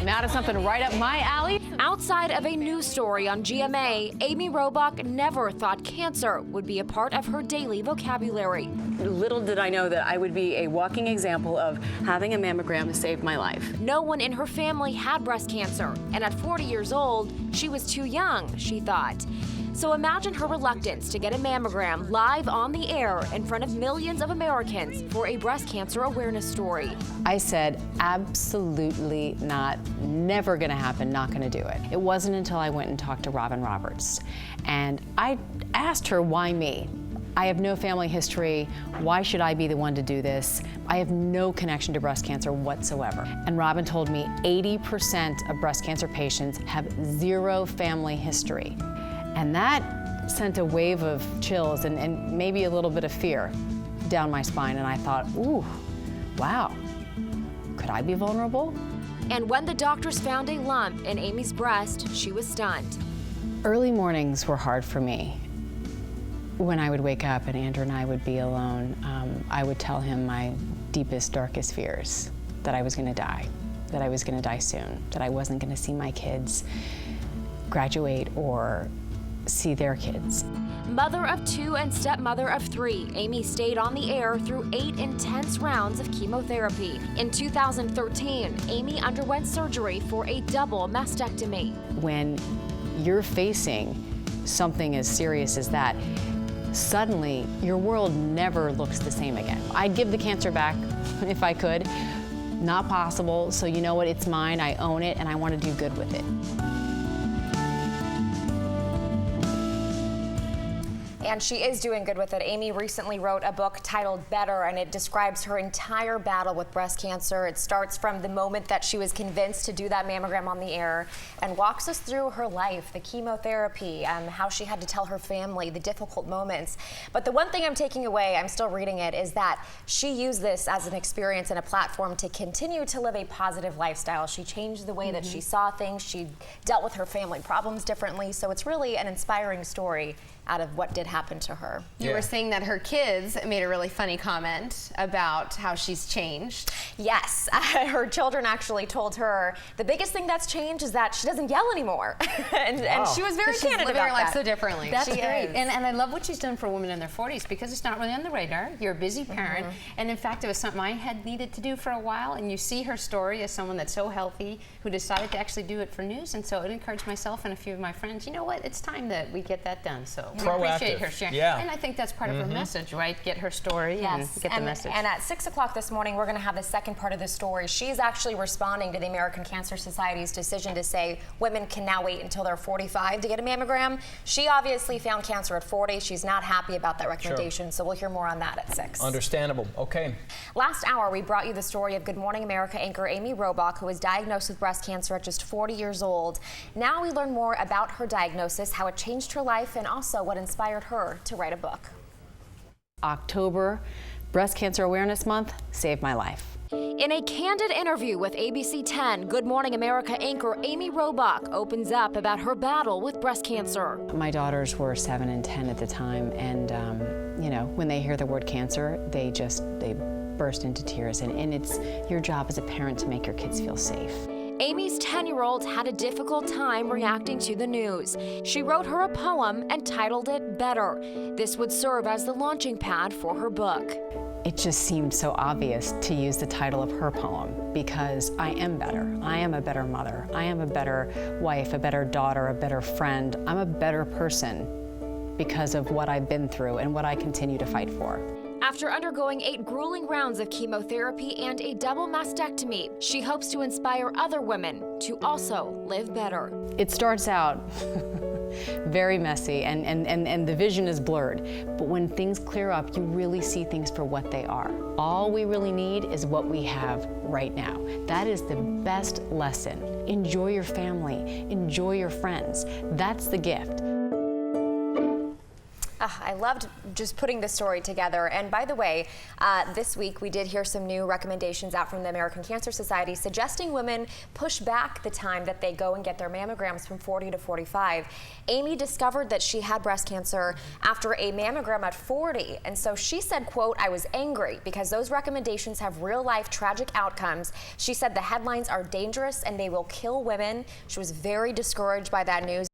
Now to something right up my alley. Outside of a news story on GMA, Amy Robach never thought cancer would be a part of her daily vocabulary. Little did I know that I would be a walking example of having a mammogram saved my life. No one in her family had breast cancer, and at 40 years old, she was too young, she thought. So imagine her reluctance to get a mammogram live on the air in front of millions of Americans for a breast cancer awareness story. I said, absolutely not, never gonna happen, not gonna do it. It wasn't until I went and talked to Robin Roberts, and I asked her, why me? I have no family history. Why should I be the one to do this? I have no connection to breast cancer whatsoever. And Robin told me 80% of breast cancer patients have zero family history. And that sent a wave of chills and maybe a little bit of fear down my spine. And I thought, ooh, wow, could I be vulnerable? And when the doctors found a lump in Amy's breast, she was stunned. Early mornings were hard for me. When I would wake up and Andrew and I would be alone, I would tell him my deepest, darkest fears, that I was gonna die, that I was gonna die soon, that I wasn't gonna see my kids graduate or see their kids. Mother of 2 and stepmother of 3, Amy stayed on the air through 8 intense rounds of chemotherapy. In 2013, Amy underwent surgery for a double mastectomy. When you're facing something as serious as that, suddenly your world never looks the same again. I'd give the cancer back if I could. Not possible, so you know what, it's mine, I own it, and I want to do good with it. And she is doing good with it. Amy recently wrote a book titled Better, and it describes her entire battle with breast cancer. It starts from the moment that she was convinced to do that mammogram on the air and walks us through her life, the chemotherapy, how she had to tell her family, the difficult moments. But the one thing I'm taking away, I'm still reading it, is that she used this as an experience and a platform to continue to live a positive lifestyle. She changed the way that she saw things. She dealt with her family problems differently. So it's really an inspiring story out of what did happen to her. You were saying that her kids made a really funny comment about how she's changed. Yes, her children actually told her the biggest thing that's changed is that she doesn't yell anymore. and she was very candid about her life that. so differently. That's great. And I love what she's done for women in their 40s, because it's not really on the radar. You're a busy parent. And in fact, it was something I had needed to do for a while. And you see her story as someone that's so healthy, who decided to actually do it for news. And so it encouraged myself and a few of my friends, you know what, it's time that we get that done. So we appreciate her sharing. Yeah. And I think that's part of her message, right? Get her story and get the message. And at 6 o'clock this morning, we're going to have the second part of the story. She's actually responding to the American Cancer Society's decision to say women can now wait until they're 45 to get a mammogram. She obviously found cancer at 40. She's not happy about that recommendation, so we'll hear more on that at 6. Understandable. Okay. Last hour, we brought you the story of Good Morning America anchor Amy Robach, who was diagnosed with breast cancer at just 40 years old. Now we learn more about her diagnosis, how it changed her life, and also what inspired her to write a book. October, Breast Cancer Awareness Month, saved my life. In a candid interview with ABC 10, Good Morning America anchor Amy Robach opens up about her battle with breast cancer. My daughters were 7 and 10 at the time, and you know, when they hear the word cancer, they burst into tears, and it's your job as a parent to make your kids feel safe. Amy's 10-year-old had a difficult time reacting to the news. She wrote her a poem and titled it Better. This would serve as the launching pad for her book. It just seemed so obvious to use the title of her poem, because I am better. I am a better mother. I am a better wife, a better daughter, a better friend. I'm a better person because of what I've been through and what I continue to fight for. After undergoing 8 grueling rounds of chemotherapy and a double mastectomy, she hopes to inspire other women to also live better. It starts out very messy and the vision is blurred, but when things clear up, you really see things for what they are. All we really need is what we have right now. That is the best lesson. Enjoy your family, enjoy your friends. That's the gift. I loved just putting the story together. And by the way, this week we did hear some new recommendations out from the American Cancer Society suggesting women push back the time that they go and get their mammograms from 40 to 45. Amy discovered that she had breast cancer after a mammogram at 40. And so she said, quote, "I was angry because those recommendations have real life tragic outcomes." She said the headlines are dangerous and they will kill women. She was very discouraged by that news.